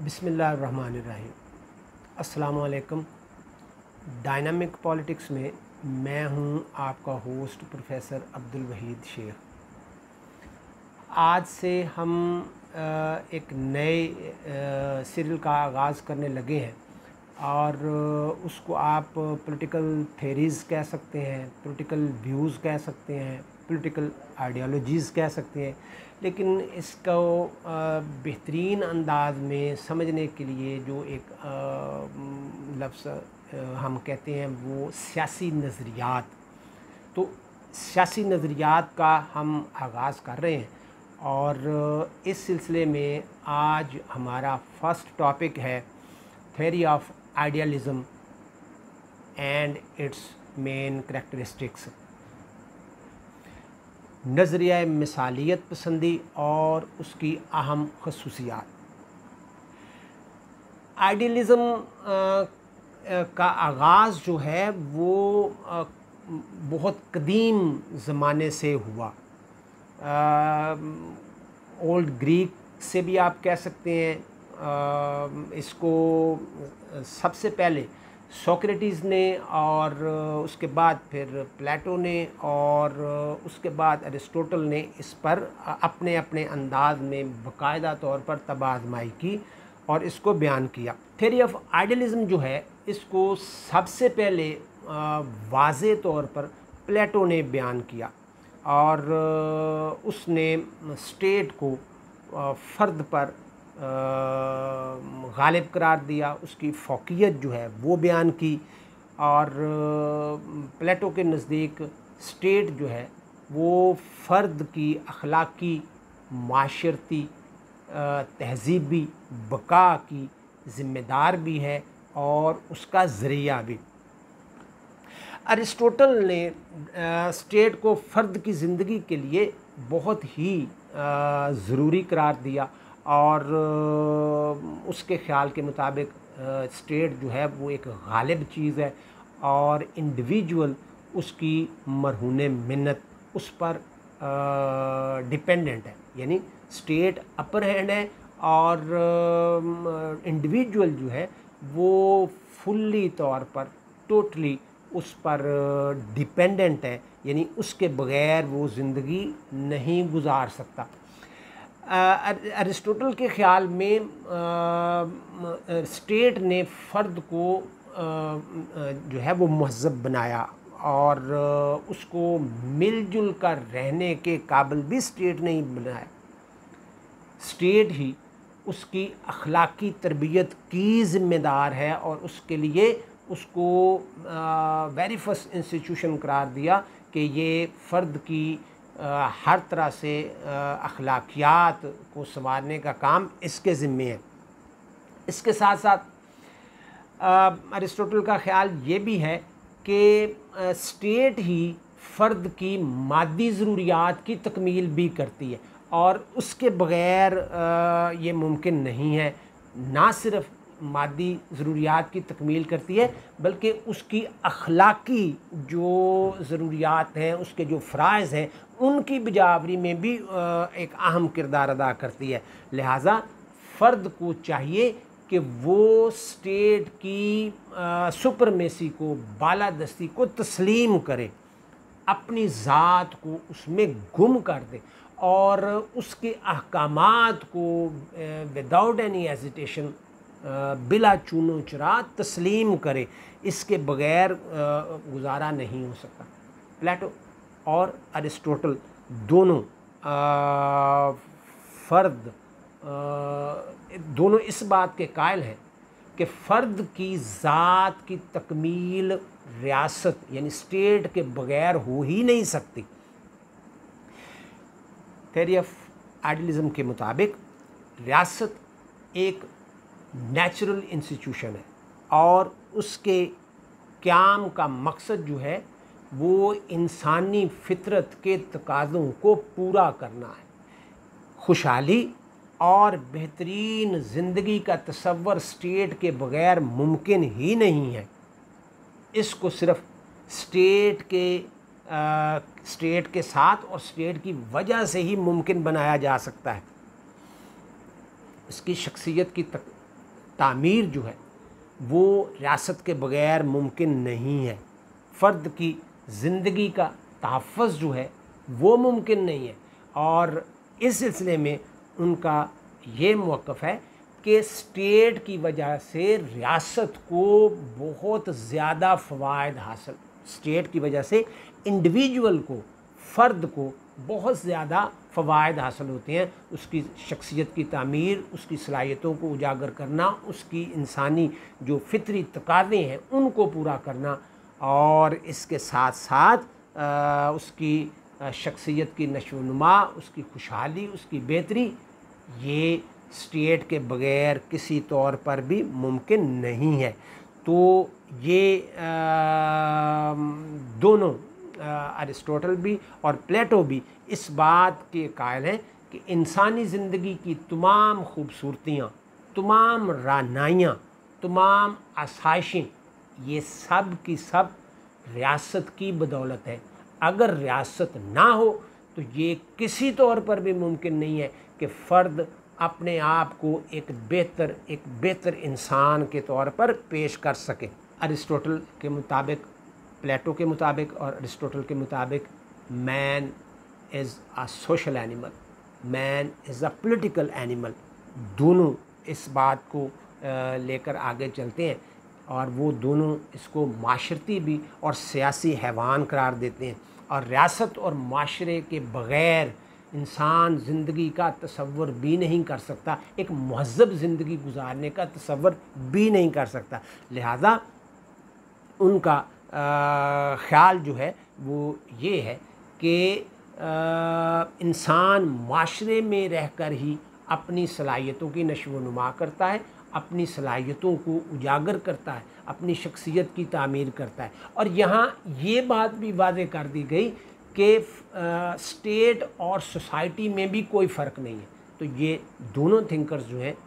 बिस्मिल्लाहिर्रहमानिर्रहीम। अस्सलामु अलैकुम। डायनामिक पॉलिटिक्स में मैं हूं आपका होस्ट प्रोफेसर अब्दुल वहीद शेख। आज से हम एक नए सीरियल का आगाज़ करने लगे हैं और उसको आप पॉलिटिकल थेरीज़ कह सकते हैं, पॉलिटिकल व्यूज़ कह सकते हैं, पॉलिटिकल आइडियोलॉजीज़ कह सकते हैं, लेकिन इसको बेहतरीन अंदाज में समझने के लिए जो एक लफ्ज़ हम कहते हैं वो सियासी नज़रियात। तो सियासी नज़रियात का हम आगाज़ कर रहे हैं और इस सिलसिले में आज हमारा फर्स्ट टॉपिक है theory of idealism and it's main characteristics. नज़रिया मिसालियत पसंदी और उसकी अहम खसूसियात। आइडियलिज़म का आगाज़ जो है वो बहुत कदीम ज़माने से हुआ। ओल्ड ग्रीक से भी आप कह सकते हैं। इसको सबसे पहले सोक्रेटिस ने और उसके बाद फिर प्लेटो ने और उसके बाद अरिस्टोटल ने इस पर अपने अपने अंदाज में बाकायदा तौर पर तबाज़माई की और इसको बयान किया। थ्योरी ऑफ आइडियलिज़म जो है इसको सबसे पहले वाज़े तौर पर प्लेटो ने बयान किया और उसने स्टेट को फ़र्द पर गालिब करार दिया, उसकी फ़ौक़ियत जो है वो बयान की। और प्लेटो के नज़दीक स्टेट जो है वो फ़र्द की अखलाकी, माशरती, तहज़ीबी बका की ज़िम्मेदार भी है और उसका ज़रिया भी। अरिस्टोटल ने स्टेट को फ़र्द की ज़िंदगी के लिए बहुत ही ज़रूरी करार दिया और उसके ख़्याल के मुताबिक स्टेट जो है वो एक गालिब चीज़ है और इंडिविजुअल उसकी मरहून मिन्नत उस पर डिपेंडेंट है, यानी स्टेट अपर हैंड है और इंडिविजुअल जो है वो फुल्ली तौर पर टोटली उस पर डिपेंडेंट है, यानी उसके बग़ैर वो ज़िंदगी नहीं गुजार सकता। अरिस्टोटल के ख़्याल में स्टेट ने फ़र्द को जो है वो महज़ब बनाया और उसको मिलजुल कर रहने के काबिल भी स्टेट नहीं बनाया। स्टेट ही उसकी अखलाकी तरबियत की ज़िम्मेदार है और उसके लिए उसको वेरी फर्स्ट इंस्टीट्यूशन करार दिया कि ये फ़र्द की हर तरह से अखलाकियात को संवारने का काम इसके ज़िम्मे है। इसके साथ साथ अरिस्टोटल का ख़्याल ये भी है कि स्टेट ही फ़र्द की मादी ज़रूरियात की तकमील भी करती है और उसके बग़ैर ये मुमकिन नहीं है। ना सिर्फ़ मादी ज़रूरियात की तकमील करती है बल्कि उसकी अखलाकी जो ज़रूरियात हैं, उसके जो फ़राइज़ हैं, उनकी बिजावरी में भी एक अहम किरदार अदा करती है। लिहाजा फ़र्द को चाहिए कि वो स्टेट की सुपरमेसी को, बालादस्ती को तस्लीम करे, अपनी ज़ात को उसमें गुम कर दे और उसके अहकामात को विदाउट एनी हेजिटेशन, बिला चूनो चरा तस्लीम करे। इसके बग़ैर गुजारा नहीं हो सकता। प्लेटो और अरिस्टोटल दोनों फ़र्द दोनों इस बात के कायल हैं कि फ़र्द की ज़ात की तकमील रियासत यानी स्टेट के बग़ैर हो ही नहीं सकती। थ्योरी ऑफ आइडियलिज़म के मुताबिक रियासत एक नेचुरल इंस्टीट्यूशन है और उसके क़याम का मकसद जो है वो इंसानी फ़ितरत के तकाज़ों को पूरा करना है। खुशहाली और बेहतरीन ज़िंदगी का तसव्वुर स्टेट के बग़ैर मुमकिन ही नहीं है। इसको सिर्फ़ स्टेट के साथ और स्टेट की वजह से ही मुमकिन बनाया जा सकता है। इसकी शख्सियत की तामीर जो है वो रियासत के बग़ैर मुमकिन नहीं है। फ़र्द की ज़िंदगी का तहफ़्फ़ुज़ जो है वो मुमकिन नहीं है। और इस सिलसिले में उनका ये मौक़िफ़ है कि स्टेट की वजह से रियासत को बहुत ज़्यादा फ़वाइद हासिल, स्टेट की वजह से इंडिविजुअल को, फ़र्द को बहुत ज़्यादा फ़वाइद हासिल होते हैं। उसकी शख्सियत की तामीर, उसकी सलाहियतों को उजागर करना, उसकी इंसानी जो फ़ितरी तकाज़े हैं उनको पूरा करना, और इसके साथ साथ उसकी शख्सियत की नशोनुमा, उसकी खुशहाली, उसकी बेहतरी, ये स्टेट के बग़ैर किसी तौर पर भी मुमकिन नहीं है। तो ये दोनों अरिस्टोटल भी और प्लेटो भी इस बात के कायल हैं कि इंसानी ज़िंदगी की तमाम खूबसूरतियाँ, तमाम रानाइयाँ, तमाम आसाइशें, ये सब की सब रियासत की बदौलत है। अगर रियासत ना हो तो ये किसी तौर पर भी मुमकिन नहीं है कि फ़र्द अपने आप को एक बेहतर इंसान के तौर पर पेश कर सके। अरिस्टोटल के मुताबिक, प्लेटो के मुताबिक और अरिस्टोटल के मुताबिक man is a social animal, man is a political animal. दोनों इस बात को लेकर आगे चलते हैं और वो दोनों इसको माशरती भी और सियासी हैवान करार देते हैं। और रियासत और माशरे के बग़ैर इंसान ज़िंदगी का तसव्वुर भी नहीं कर सकता, एक महज़्ज़ब ज़िंदगी गुजारने का तसव्वुर भी नहीं कर सकता। लिहाजा उनका ख़्याल जो है वो ये है कि इंसान माशरे में रहकर ही अपनी सलाहियतों की नशो-नुमा करता है, अपनी सलाहियतों को उजागर करता है, अपनी शख्सियत की तामीर करता है। और यहाँ ये बात भी वाज़ेह कर दी गई कि स्टेट और सोसाइटी में भी कोई फ़र्क नहीं है। तो ये दोनों थिंकर्स जो हैं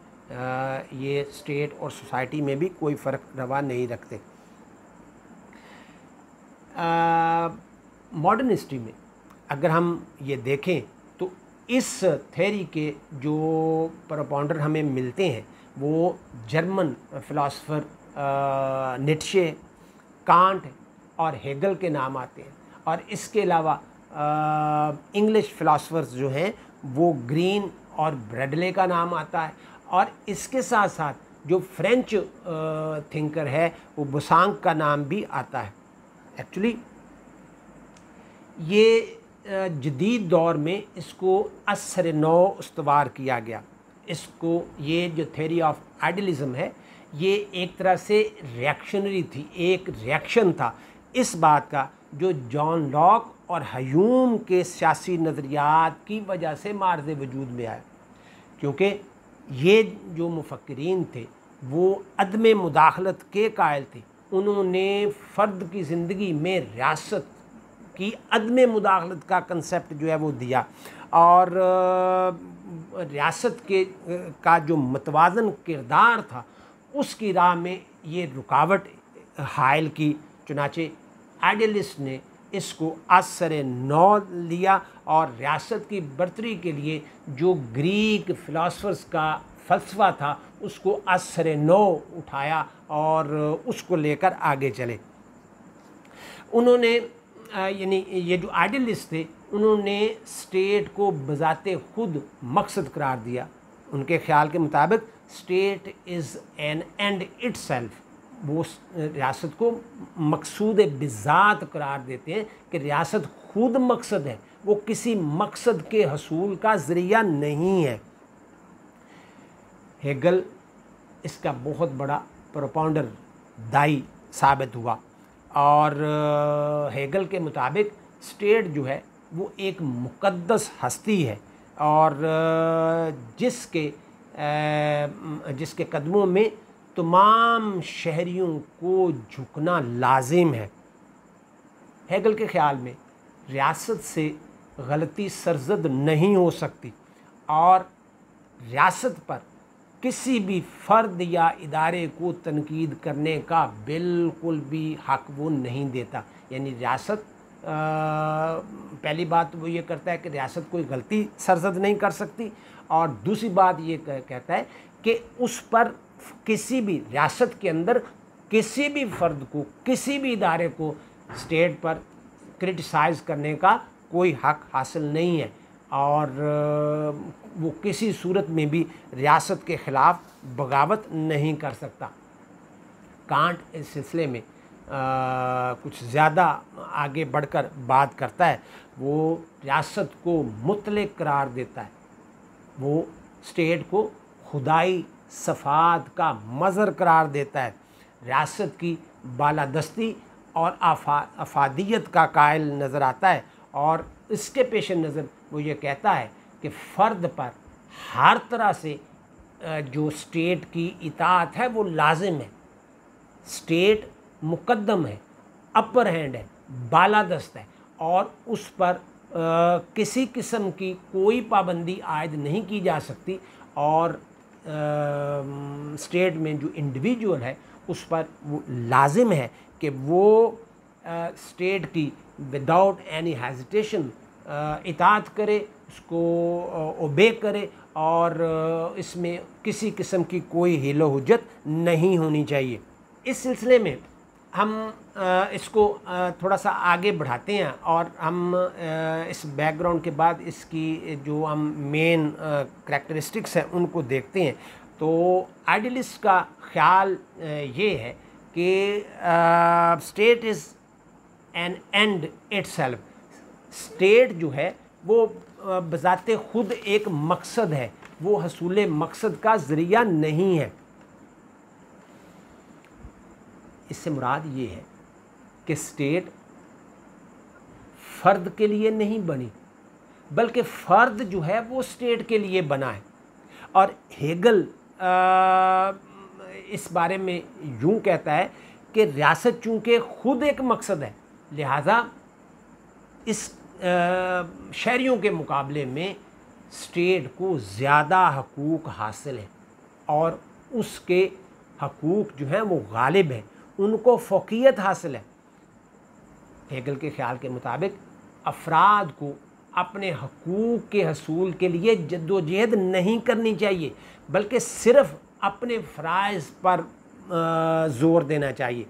ये स्टेट और सोसाइटी में भी कोई फ़र्क रवा नहीं रखते। मॉडर्न हिस्ट्री में अगर हम ये देखें तो इस थ्योरी के जो प्रोपाउंडर हमें मिलते हैं वो जर्मन फ़िलासफ़र नीत्शे, कांट और हेगल के नाम आते हैं। और इसके अलावा इंग्लिश फ़िलासफ़र्स जो हैं वो ग्रीन और ब्रैडले का नाम आता है। और इसके साथ साथ जो फ्रेंच थिंकर है वो बुसांग का नाम भी आता है। एक्चुअली ये जदीद दौर में इसको असर नौ उस्तवार किया गया। इसको, ये जो थ्योरी ऑफ आइडियलिज़म है ये एक तरह से रिएक्शनरी थी, एक रिएक्शन था इस बात का जो जॉन लॉक और ह्यूम के सियासी नज़रियात की वजह से मार्ज़ वजूद में आया। क्योंकि ये जो मुफक्किरीन थे वो अदम मुदाखलत के कायल थे। उन्होंने फ़र्द की ज़िंदगी में रियासत की अदम मुदाखलत का कंसेप्ट जो है वो दिया, और रियासत के का जो मतवाज़न किरदार था उसकी राह में ये रुकावट हायल की। चुनाचे आइडियलिस्ट ने इसको असर नौ लिया और रियासत की बरतरी के लिए जो ग्रीक फ़िलासफ़र्स का फ़लसफ़ा था उसको असर नौ उठाया और उसको लेकर आगे चले। उन्होंने यानी ये जो आइडियलिस्ट थे उन्होंने स्टेट को बज़ाते खुद मकसद करार दिया। उनके ख़्याल के मुताबिक state is an and itself. वो रियासत को मकसूद बिज़ात करार देते हैं कि रियासत खुद मकसद है, वो किसी मकसद के हसूल का ज़रिया नहीं है। हेगल इसका बहुत बड़ा प्रोपाउंडर दाई साबित हुआ और हेगल के मुताबिक स्टेट जो है वो एक मुक़द्दस हस्ती है और जिसके कदमों में तमाम शहरियों को झुकना लाजिम है। हेगल के ख़्याल में रियासत से गलती सरज़द नहीं हो सकती और रियासत पर किसी भी फ़र्द या इदारे को तनकीद करने का बिल्कुल भी हक़ वो नहीं देता। यानी रियासत पहली बात वो ये करता है कि रियासत कोई गलती सरज़द नहीं कर सकती और दूसरी बात ये कहता है कि उस पर किसी भी रियासत के अंदर किसी भी फ़र्द को, किसी भी इदारे को स्टेट पर क्रिटिसाइज़ करने का कोई हक हासिल नहीं है, और वो किसी सूरत में भी रियासत के ख़िलाफ़ बगावत नहीं कर सकता। कांट इस सिलसिले में कुछ ज़्यादा आगे बढ़कर बात करता है। वो रियासत को मुतलक करार देता है, वो स्टेट को खुदाई सफ़ात का मज़हर करार देता है, रियासत की बालादस्ती और अफादियत का कायल नज़र आता है, और इसके पेश नज़र वो ये कहता है कि फ़र्द पर हर तरह से जो स्टेट की इताअत है वो लाजिम है। स्टेट मुकद्दम है, अपर हैंड है, बालादस्त है, और उस पर किसी किस्म की कोई पाबंदी आयद नहीं की जा सकती, और स्टेट में जो इंडिविजुअल है उस पर वो लाजिम है कि वो स्टेट की विदाउट एनी हेजिटेशन इताअत करे, उसको ओबे करे, और इसमें किसी किस्म की कोई हिलो हुज्जत नहीं होनी चाहिए। इस सिलसिले में हम इसको थोड़ा सा आगे बढ़ाते हैं, और हम इस बैकग्राउंड के बाद इसकी जो हम मेन करैक्टरिस्टिक्स हैं उनको देखते हैं। तो आइडियलिस्ट का ख्याल ये है कि state is an and itself. State जो है वो बज़ाते ख़ुद एक मकसद है, वो हसूल मकसद का ज़रिया नहीं है। इससे मुराद ये है कि स्टेट फ़र्द के लिए नहीं बनी, बल्कि फ़र्द जो है वो स्टेट के लिए बना है। और हेगल इस बारे में यूँ कहता है कि रियासत चूँकि ख़ुद एक मकसद है, लिहाजा इस शहरियों के मुकाबले में स्टेट को ज़्यादा हकूक़ हासिल है, और उसके हकूक़ जो हैं वो गालिब हैं, उनको फ़ौक़ियत हासिल है। हेगल के ख़्याल के मुताबिक अफराद को अपने हकूक़ के हसूल के लिए जद्दोजहद नहीं करनी चाहिए, बल्कि सिर्फ़ अपने फ़राइज़ पर ज़ोर देना चाहिए।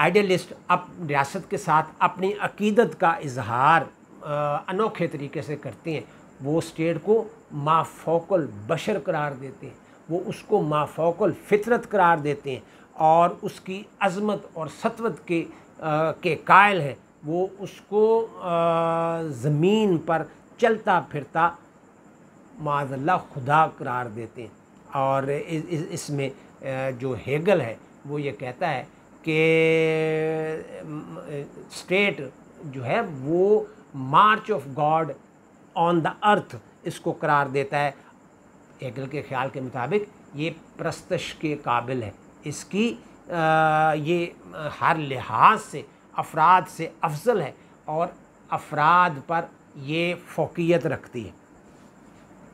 आइडियलिस्ट अब रियासत के साथ अपनी अक़ीदत का इजहार अनोखे तरीके से करते हैं। वो स्टेट को माफ़ौक़ुल बशर करार देते हैं, वो उसको माफ़ौक़ुल फ़ितरत करार देते हैं, और उसकी अज़मत और सतवत के कायल हैं। वो उसको ज़मीन पर चलता फिरता माज़अल्लाह खुदा करार देते हैं। और इसमें जो हेगल है वो ये कहता है कि स्टेट जो है वो march of God on the earth इसको करार देता है। हेगल के ख्याल के मुताबिक ये प्रस्तश के काबिल है, इसकी ये हर लिहाज से अफराद से अफजल है, और अफराद पर ये फ़ौक़ियत रखती है।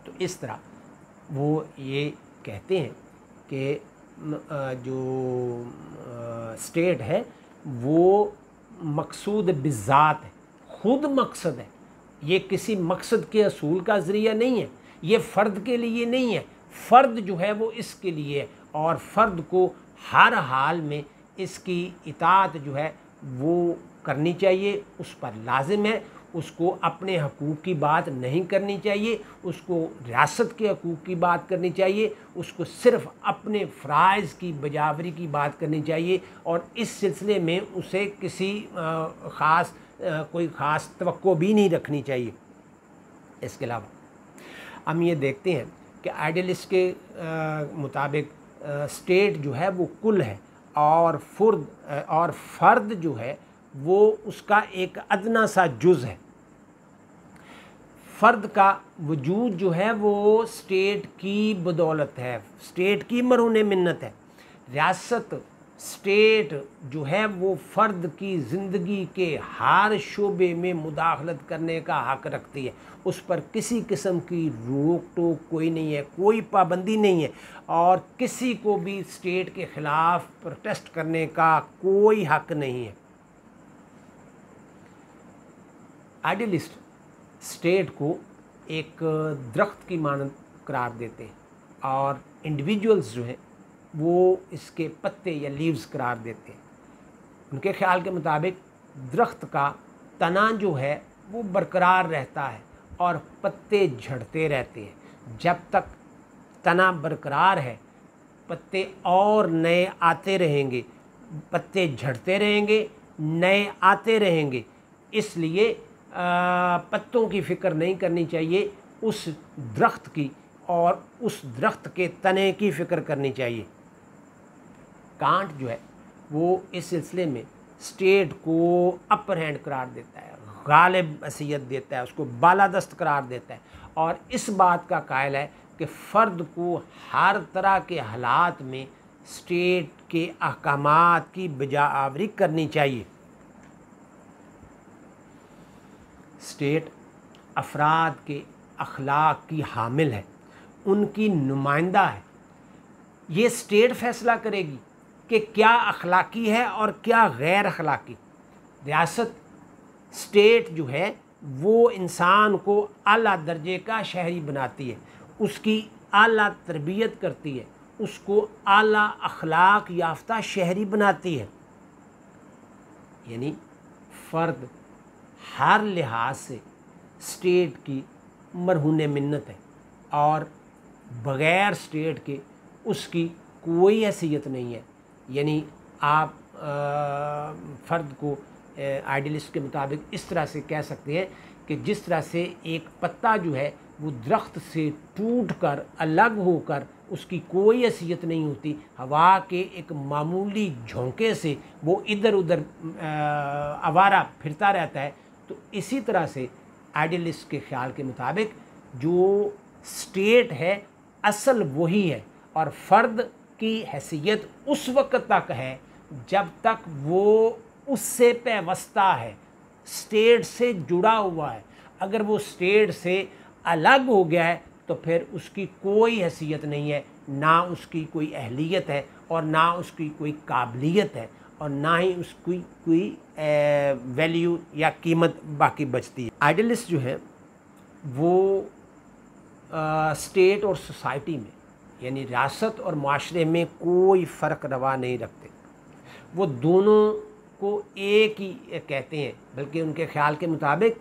तो इस तरह वो ये कहते हैं कि जो स्टेट है वो मकसूद बिज़ात है, ख़ुद मकसद है। ये किसी मकसद के असूल का ज़रिया नहीं है, ये फ़र्द के लिए नहीं है, फ़र्द जो है वो इसके लिए है, और फ़र्द को हर हाल में इसकी इताअत जो है वो करनी चाहिए, उस पर लाजिम है। उसको अपने हकूक़ की बात नहीं करनी चाहिए, उसको रियासत के हकूक़ की बात करनी चाहिए, उसको सिर्फ़ अपने फ़राइज़ की बजावरी की बात करनी चाहिए, और इस सिलसिले में उसे किसी कोई ख़ास तवक्को भी नहीं रखनी चाहिए। इसके अलावा हम ये देखते हैं कि आइडियलिस्ट के मुताबिक स्टेट जो है वो कुल है, और फ़र्द जो है वो उसका एक अदना सा जुज़ है। फ़र्द का वजूद जो है वो स्टेट की बदौलत है, स्टेट की मरहून मिन्नत है। रियासत स्टेट जो है वो फ़र्द की ज़िंदगी के हर शोबे में मुदाखलत करने का हक़ रखती है, उस पर किसी किस्म की रोक टोक कोई नहीं है, कोई पाबंदी नहीं है, और किसी को भी स्टेट के ख़िलाफ़ प्रोटेस्ट करने का कोई हक़ नहीं है। आइडियलिस्ट स्टेट को एक दरख्त की मानद करार देते हैं, और इंडिविजुअल्स जो हैं वो इसके पत्ते या लीव्स करार देते हैं। उनके ख्याल के मुताबिक दरख्त का तना जो है वो बरकरार रहता है और पत्ते झड़ते रहते हैं। जब तक तना बरकरार है पत्ते और नए आते रहेंगे, पत्ते झड़ते रहेंगे, नए आते रहेंगे। इसलिए पत्तों की फ़िक्र नहीं करनी चाहिए, उस दरख्त की और उस दरख्त के तने की फ़िक्र करनी चाहिए। कांट जो है वो इस सिलसिले में स्टेट को अपर हैंड करार देता है, गालिब हैसियत देता है, उसको बालादस्त करार देता है और इस बात का कायल है कि फ़र्द को हर तरह के हालात में स्टेट के अहकामात की बजाआवरी करनी चाहिए। स्टेट अफराद के अखलाक की हामिल है, उनकी नुमाइंदा है। ये स्टेट फ़ैसला करेगी कि क्या अखलाकी है और क्या गैर अखलाकी। रियासत स्टेट जो है वो इंसान को आला दर्जे का शहरी बनाती है, उसकी आला तरबियत करती है, उसको आला अखलाक याफ्ता शहरी बनाती है। यानी फ़र्द हर लिहाज से स्टेट की मरहून मिन्नत है और बग़ैर स्टेट के उसकी कोई हैसियत नहीं है। यानी आप फ़र्द को आइडियलिस्ट के मुताबिक इस तरह से कह सकते हैं कि जिस तरह से एक पत्ता जो है वो दरख्त से टूटकर अलग होकर उसकी कोई हैसियत नहीं होती, हवा के एक मामूली झोंके से वो इधर उधर आवारा फिरता रहता है, तो इसी तरह से आइडियलिस्ट के ख्याल के मुताबिक जो स्टेट है असल वही है और फ़र्द की हैसियत उस वक्त तक है जब तक वो उससे पैवस्ता है, स्टेट से जुड़ा हुआ है। अगर वो स्टेट से अलग हो गया है तो फिर उसकी कोई हैसियत नहीं है, ना उसकी कोई अहलियत है और ना उसकी कोई काबिलियत है और ना ही उसकी कोई वैल्यू या कीमत बाकी बचती है। आइडियलिस्ट जो है वो स्टेट और सोसाइटी में यानी रियासत और माशरे में कोई फ़र्क रवा नहीं रखते, वो दोनों को एक ही कहते हैं, बल्कि उनके ख्याल के मुताबिक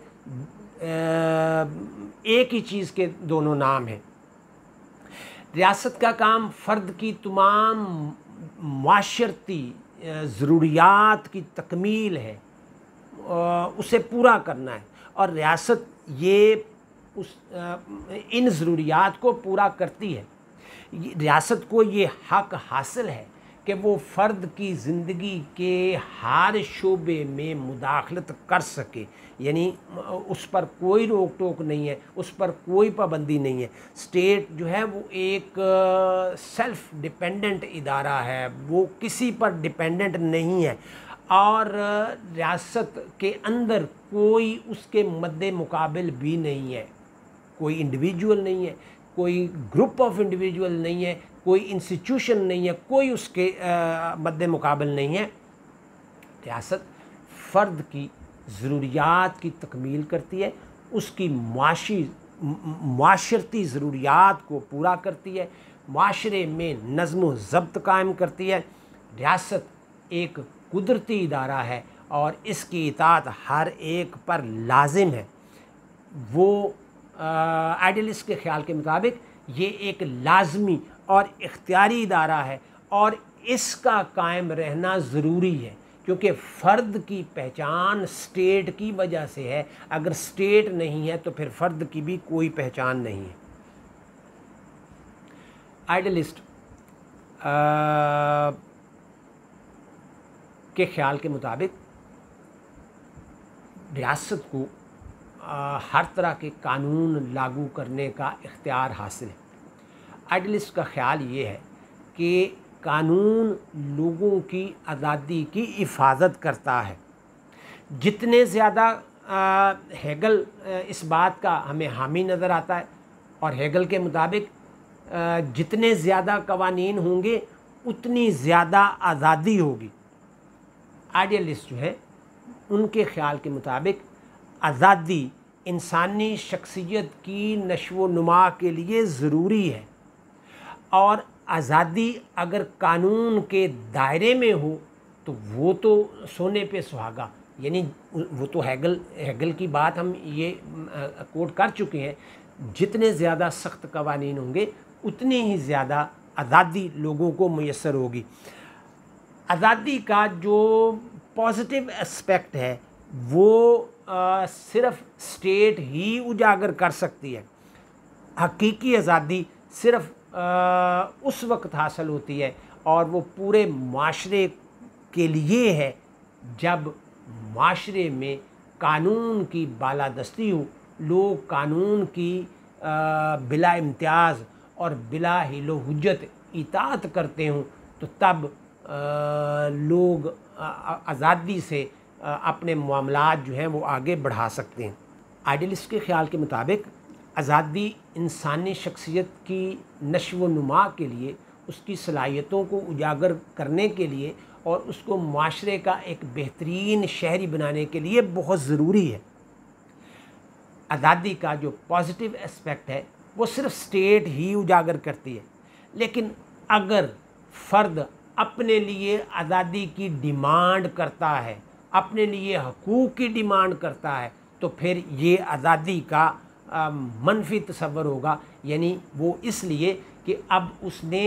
एक ही चीज़ के दोनों नाम हैं। रियासत का काम फ़र्द की तमाम माशरती ज़रूरियात की तकमील है, उसे पूरा करना है और रियासत ये इन ज़रूरियात को पूरा करती है। रियासत को ये हक़ हासिल है कि वो फ़र्द की ज़िंदगी के हर शोबे में मुदाखलत कर सके, यानी उस पर कोई रोक टोक नहीं है, उस पर कोई पाबंदी नहीं है। स्टेट जो है वो एक सेल्फ़ डिपेंडेंट इदारा है, वो किसी पर डिपेंडेंट नहीं है और रियासत के अंदर कोई उसके मद्दे मुकाबिल भी नहीं है, कोई इंडिविजुअल नहीं है, कोई ग्रुप ऑफ इंडिविजुअल नहीं है, कोई इंस्टीट्यूशन नहीं है, कोई उसके मद्दे मुकाबिल नहीं है। रियासत फ़र्द की ज़रूरियात की तकमील करती है, उसकी माशरती ज़रूरियात को पूरा करती है, माशरे में नज़्म व ज़ब्त कायम करती है। रियासत एक कुदरती इदारा है और इसकी इताअत हर एक पर लाजिम है। वो आइडियलिस्ट के ख्याल के मुताबिक ये एक लाजमी और इख्तियारी इदारा है और इसका कायम रहना ज़रूरी है, क्योंकि फ़र्द की पहचान स्टेट की वजह से है। अगर स्टेट नहीं है तो फिर फ़र्द की भी कोई पहचान नहीं है। आइडियलिस्ट के ख्याल के मुताबिक रियासत को हर तरह के कानून लागू करने का इख्तियार हासिल है। आइडियलिस्ट का ख्याल ये है कि कानून लोगों की आज़ादी की हिफाजत करता है। जितने ज़्यादा हेगल इस बात का हमें हामी नज़र आता है और हेगल के मुताबिक जितने ज़्यादा कवानीन होंगे उतनी ज़्यादा आज़ादी होगी। आइडियलिस्ट जो है उनके ख्याल के मुताबिक आज़ादी इंसानी शख्सियत की नशो नुमा के लिए ज़रूरी है और आज़ादी अगर कानून के दायरे में हो तो वो तो सोने पे सुहागा, यानी वो तो हैगल की बात हम ये कोट कर चुके हैं, जितने ज़्यादा सख्त कवानीन होंगे उतनी ही ज़्यादा आज़ादी लोगों को मैसर होगी। आज़ादी का जो पॉजिटिव एस्पेक्ट है वो सिर्फ स्टेट ही उजागर कर सकती है। हकीकी आज़ादी सिर्फ उस वक्त हासिल होती है और वो पूरे माशरे के लिए है जब माशरे में कानून की बालादस्ती हो, लोग कानून की बिला इम्तियाज़ और बिला हिलो हुज्जत इताअत करते हों, तो तब लोग आज़ादी से अपने मामलात जो हैं वो आगे बढ़ा सकते हैं। आइडियलिस्ट के ख़्याल के मुताबिक आज़ादी इंसानी शख्सियत की नश्व व नुमा के लिए, उसकी सलाहियतों को उजागर करने के लिए और उसको माशरे का एक बेहतरीन शहरी बनाने के लिए बहुत ज़रूरी है। आज़ादी का जो पॉजिटिव एस्पेक्ट है वो सिर्फ स्टेट ही उजागर करती है, लेकिन अगर फ़र्द अपने लिए आज़ादी की डिमांड करता है, अपने लिए हकूक़ की डिमांड करता है, तो फिर ये आज़ादी का मनफी तसव्वुर होगा। यानी वो इसलिए कि अब उसने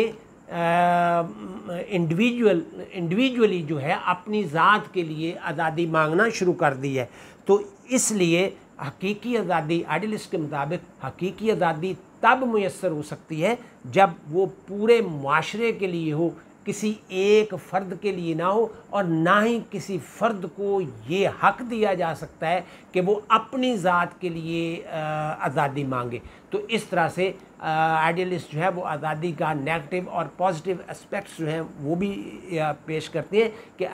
इंडिविजुअली जो है अपनी ज़ात के लिए आज़ादी मांगना शुरू कर दी है। तो इसलिए हकीकी आज़ादी, आइडियलिस्ट के मुताबिक हकीकी आज़ादी तब मैसर हो सकती है जब वो पूरे माशरे के लिए हो, किसी एक फ़र्द के लिए ना हो, और ना ही किसी फ़र्द को ये हक़ दिया जा सकता है कि वो अपनी ज़ात के लिए आज़ादी मांगे। तो इस तरह से आइडियलिस्ट जो है वो आज़ादी का नेगेटिव और पॉजिटिव एस्पेक्ट्स जो हैं वो भी पेश करते हैं कि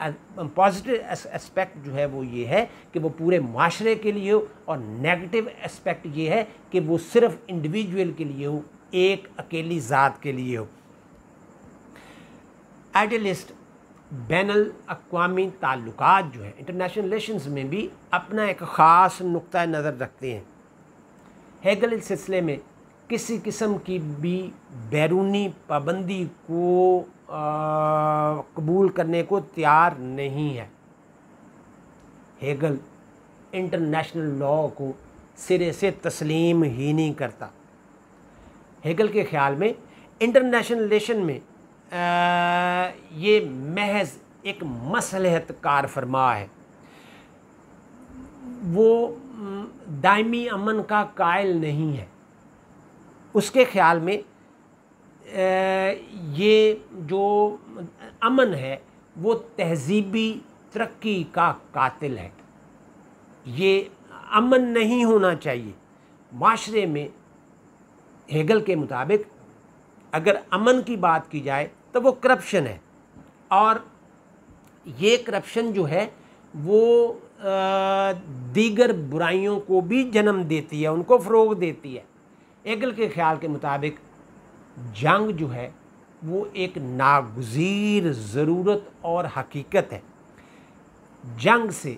पॉजिटिव एस्पेक्ट जो है वो ये है कि वो पूरे माशरे के लिए हो, और नेगेटिव एस्पेक्ट ये है कि वो सिर्फ़ इंडिविजुअल के लिए हो, एक अकेली ज़ात के लिए हो। आइडियलिस्ट बैनुल अक़वामी ताल्लुकात जो है, इंटरनेशनल रिलेशंस में भी अपना एक ख़ास नुक्ता नज़र रखते हैं। हेगल इस सिलसिले में किसी किस्म की भी बैरूनी पाबंदी को कबूल करने को तैयार नहीं है। हेगल इंटरनेशनल लॉ को सिरे से तस्लीम ही नहीं करता। हेगल के ख़्याल में इंटरनेशनल रिलेशन में ये महज एक मसलहत कार फरमा है, वो दायमी अमन का कायल नहीं है। उसके ख़्याल में ये जो अमन है वो तहज़ीबी तरक्की का कातिल है। ये अमन नहीं होना चाहिए माशरे में। हेगल के मुताबिक अगर अमन की बात की जाए तो वो करप्शन है, और ये करप्शन जो है वो दीगर बुराइयों को भी जन्म देती है, उनको फ़रोग़ देती है। हेगल के ख़्याल के मुताबिक जंग जो है वो एक नागुज़ीर ज़रूरत और हकीकत है। जंग से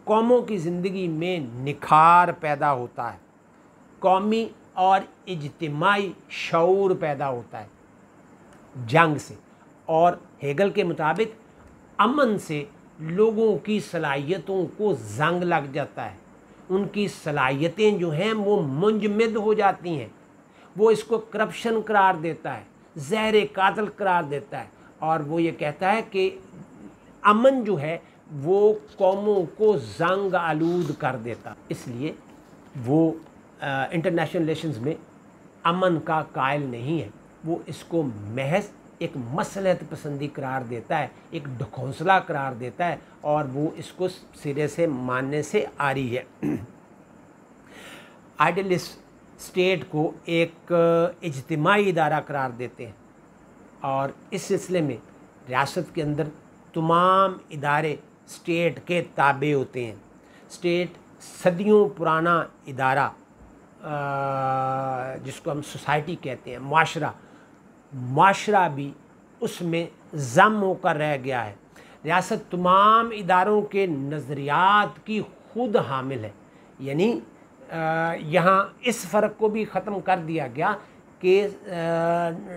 कौमों की ज़िंदगी में निखार पैदा होता है, कौमी और इज्तिमाई शऊर पैदा होता है जंग से। और हेगल के मुताबिक अमन से लोगों की सलाहियतों को जंग लग जाता है, उनकी सलाहियतें जो हैं वो मुंजमद हो जाती हैं। वो इसको करप्शन करार देता है, ज़हर कातिल करार देता है, और वो ये कहता है कि अमन जो है वो कौमों को जंग आलूद कर देता। इसलिए वो इंटरनेशनल रिलेशंस में अमन का कायल नहीं है, वो इसको महज एक मसलहत पसंदी करार देता है, एक ढकोंसला करार देता है, और वो इसको सिरे से मानने से आ रही है। आइडियलिस्ट स्टेट को एक इज्तिमाई इदारा करार देते हैं, और इस सिलसिले में रियासत के अंदर तमाम इदारे स्टेट के ताबे होते हैं। स्टेट सदियों पुराना इदारा जिसको हम सोसाइटी कहते हैं, माशरा भी उसमें जम होकर रह गया है। रियासत तमाम इदारों के नज़रियात की खुद हामिल है। यानी यहाँ इस फ़र्क को भी ख़त्म कर दिया गया कि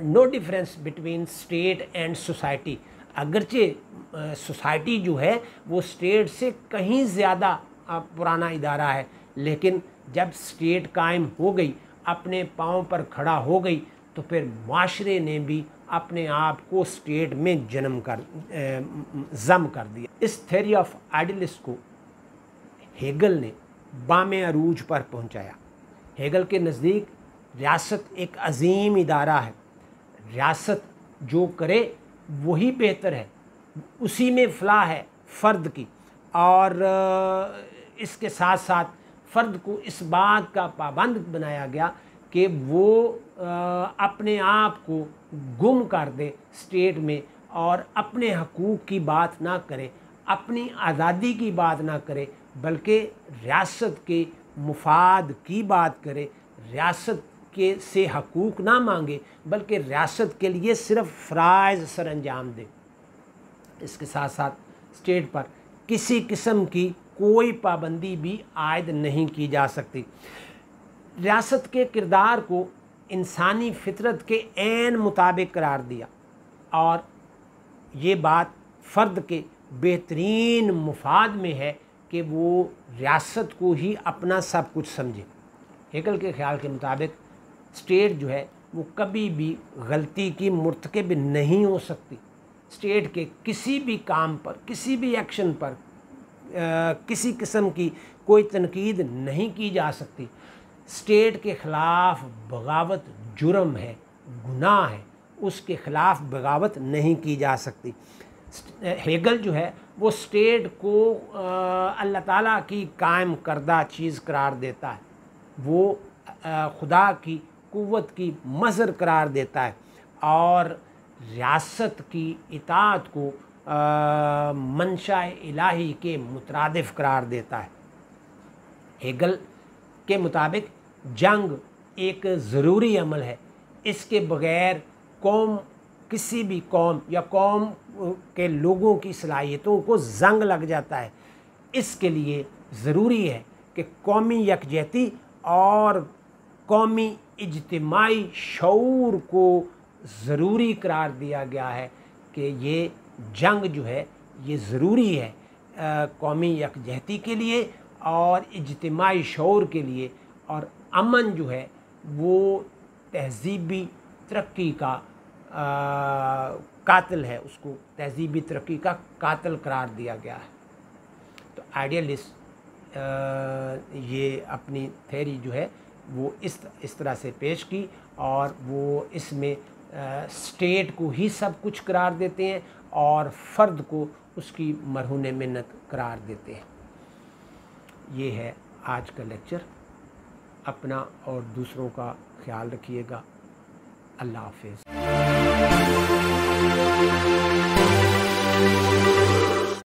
no difference between state and society. अगरचे सोसाइटी जो है वो स्टेट से कहीं ज़्यादा पुराना इदारा है, लेकिन जब स्टेट कायम हो गई, अपने पाँव पर खड़ा हो गई, तो फिर माशरे ने भी अपने आप को स्टेट में जम कर दिया। इस थ्योरी ऑफ आइडियलिस्ट को हेगल ने बामे अरूज पर पहुंचाया। हेगल के नज़दीक रियासत एक अजीम इदारा है, रियासत जो करे वही बेहतर है, उसी में फलाह है फ़र्द की, और इसके साथ साथ फ़र्द को इस बात का पाबंद बनाया गया कि वो अपने आप को गुम कर दे स्टेट में और अपने हकूक़ की बात ना करे, अपनी आज़ादी की बात ना करे, बल्कि रियासत के मुफाद की बात करे, रियासत के से हकूक़ ना मांगे, बल्कि रियासत के लिए सिर्फ फ़राइज़ सर अंजाम दे। इसके साथ साथ स्टेट पर किसी किस्म की कोई पाबंदी भी आयद नहीं की जा सकती। रियासत के किरदार को इंसानी फितरत के ऐन मुताबिक करार दिया, और ये बात फ़र्द के बेहतरीन मुफाद में है कि वो रियासत को ही अपना सब कुछ समझे। हेगल के ख्याल के मुताबिक स्टेट जो है वो कभी भी गलती की मुर्तकब नहीं हो सकती। स्टेट के किसी भी काम पर, किसी भी एक्शन पर किसी किस्म की कोई तनकीद नहीं की जा सकती। स्टेट के ख़िलाफ़ बगावत जुर्म है, गुनाह है, उसके ख़िलाफ़ बगावत नहीं की जा सकती। हेगल जो है वो स्टेट को अल्लाह ताला की कायम करदा चीज़ करार देता है, वो खुदा की कुव्वत की मज़हर करार देता है, और रियासत की इताअत को मंशा इलाही के मुतरादिफ करार देता है। हेगल के मुताबिक जंग एक ज़रूरी अमल है, इसके बग़ैर कौम, किसी भी कौम या कौम के लोगों की सलाहियतों को जंग लग जाता है। इसके लिए ज़रूरी है कि कौमी यकजहती और कौमी इज्तिमाई शऊर को ज़रूरी करार दिया गया है कि ये जंग जो है ये ज़रूरी है कौमी यकजहती के लिए और इज्तिमाई शऊर के लिए, और अमन जो है वो तहज़ीबी तरक्की का कातिल है, उसको तहज़ीबी तरक्की का कातिल करार दिया गया है। तो आइडियलिस्ट ये अपनी थ्योरी जो है वो इस तरह से पेश की, और वो इसमें स्टेट को ही सब कुछ करार देते हैं और फ़र्द को उसकी मरहून मिन्नत करार देते हैं। ये है आज का लेक्चर। अपना और दूसरों का ख्याल रखिएगा। अल्लाह हाफ़िज़।